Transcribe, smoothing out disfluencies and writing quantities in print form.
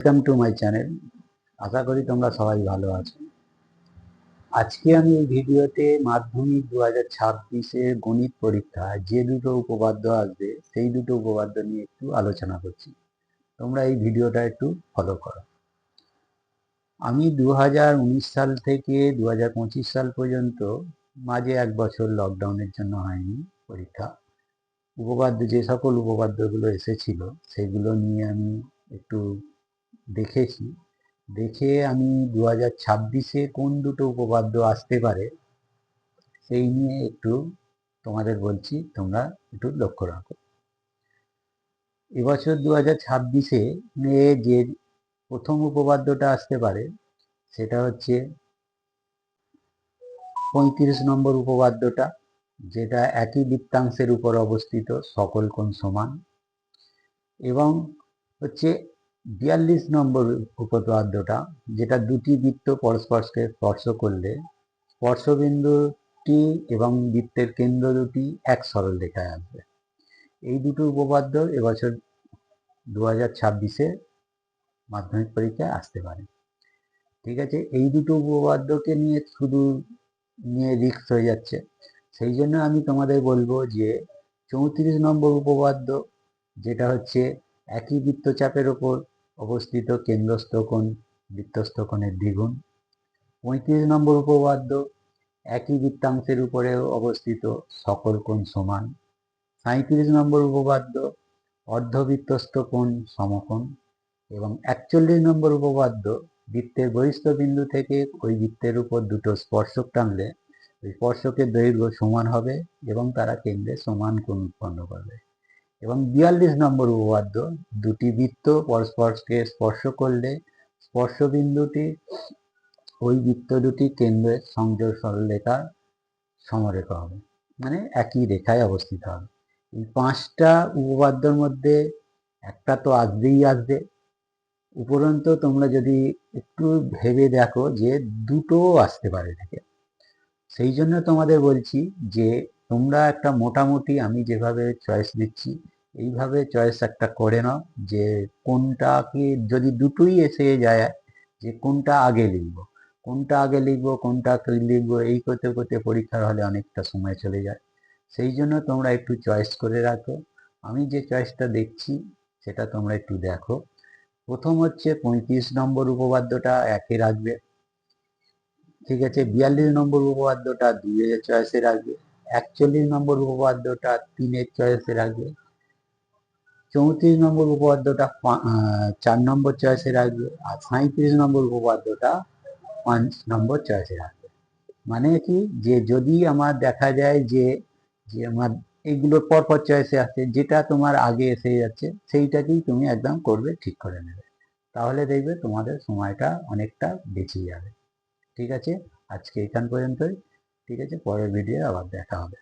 Welcome to my channel. আশা করি তোমরা সবাই ভালো আছো। আজকে আমি এই ভিডিওতে মাধ্যমিক 2026-এর গণিত পরীক্ষায় যে দুটো উপপাদ্য আসবে সেই দুটো উপপাদ্য নিয়ে একটু আলোচনা করছি। তোমরা এই ভিডিওটা একটু ফলো করো। আমি 2019 সাল থেকে 2025 সাল পর্যন্ত, মাঝে এক বছর লকডাউনের জন্য হয়নি পরীক্ষা, উপপাদ্য যে সকল উপপাদ্যগুলো এসেছিল সেগুলো নিয়ে আমি একটু দেখেছি। দেখে আমি 2026-এ কোন দুটো উপপাদ্য আসতে পারে সেই নিয়ে একটু তোমাদের বলছি, তোমরা একটু লক্ষ্য রাখো। এবছর 2026-এ যে প্রথম উপপাদ্যটা আসতে পারে সেটা হচ্ছে 35 নম্বর উপপাদ্যটা, যেটা একই বৃত্তাংশের উপর অবস্থিত সকল কোণ সমান, এবং হচ্ছে 42 নম্বর উপপাদ্যটা, যেটা দুটি বৃত্ত পরস্পরকে স্পর্শ করলে স্পর্শবিন্দুটি এবং বৃত্তের কেন্দ্র দুটি এক সরলরেখায় আসবে। এই দুটো উপপাদ্য এবছর 2026-এ মাধ্যমিক পরীক্ষায় আসতে পারে। ঠিক আছে, এই দুটো উপপাদ্যকে নিয়ে শুধু রিস্ক হয়ে যাচ্ছে। সেই জন্য আমি তোমাদের বলবো যে 34 নম্বর উপপাদ্য, যেটা হচ্ছে একই বৃত্তচাপের ওপর অবস্থিত কেন্দ্রস্থ কোণ বৃত্তস্থ কোণের দ্বিগুণ। 35 নম্বর উপপাদ্য, একই বৃত্তাংশের উপরে অবস্থিত সকল কোণ সমান। 37 নম্বর উপপাদ্য, অর্ধবৃত্তস্থ কোণ সমকোণ। এবং 41 নম্বর উপপাদ্য, বৃত্তের বহিস্থ বিন্দু থেকে ওই বৃত্তের উপর দুটো স্পর্শক টানলে ওই স্পর্শকের দৈর্ঘ্য সমান হবে এবং তারা কেন্দ্রে সমান কোণ উৎপন্ন করবে। এবং 42 নম্বর উপপাদ্য, দুটি বৃত্ত পরস্পরকে স্পর্শ করলে স্পর্শবিন্দুটি ওই বৃত্ত দুটি কেন্দ্রের সংযোগ সরলরেখার সমরেখা হবে, মানে একই রেখায় অবস্থিত হবে। এই পাঁচটা উপপাদ্যের মধ্যে একটা তো আসবেই আসবে, উপরন্ত তোমরা যদি একটু ভেবে দেখো যে দুটোও আসতে পারে থেকে। সেই জন্য তোমাদের বলছি যে তোমরা একটা মোটামুটি আমি যেভাবে চয়েস দিচ্ছি এইভাবে চয়েস একটা করে নাও, যে কোনটা কি যদি দুটোই এসে যায়, যে কোনটা আগে লিখবো কোনটা লিখবো, এই করতে করতে পরীক্ষার হলে অনেকটা সময় চলে যায়। সেই জন্য তোমরা একটু চয়েস করে রাখো। আমি যে চয়েসটা দেখছি সেটা তোমরা একটু দেখো। প্রথম হচ্ছে 35 নম্বর উপপাদ্যটা একে রাখবে। ঠিক আছে, 42 নম্বর উপপাদ্যটা 2-এর চয়েসে রাখবে। 41 নম্বর উপপাদ্যটা 3-এর চয়েসে রাখবে। 34 নম্বর উপপাদ্যটা 4 নম্বর চয়েসে রাখবে। আর 37 নম্বর উপপাদ্যটা 5 নম্বর চয়েসে রাখবে। মানে কি, যে যদি আমার দেখা যায় যে যে আমার এইগুলো পরপর চয়েসে আছে, যেটা তোমার আগে এসে যাচ্ছে সেইটাকেই তুমি একদম করবে, ঠিক করে নেবে। তাহলে দেখবে তোমাদের সময়টা অনেকটা বেঁচে যাবে। ঠিক আছে, আজকে এখান পর্যন্তই। ঠিক আছে, পরের ভিডিও আবার দেখা হবে।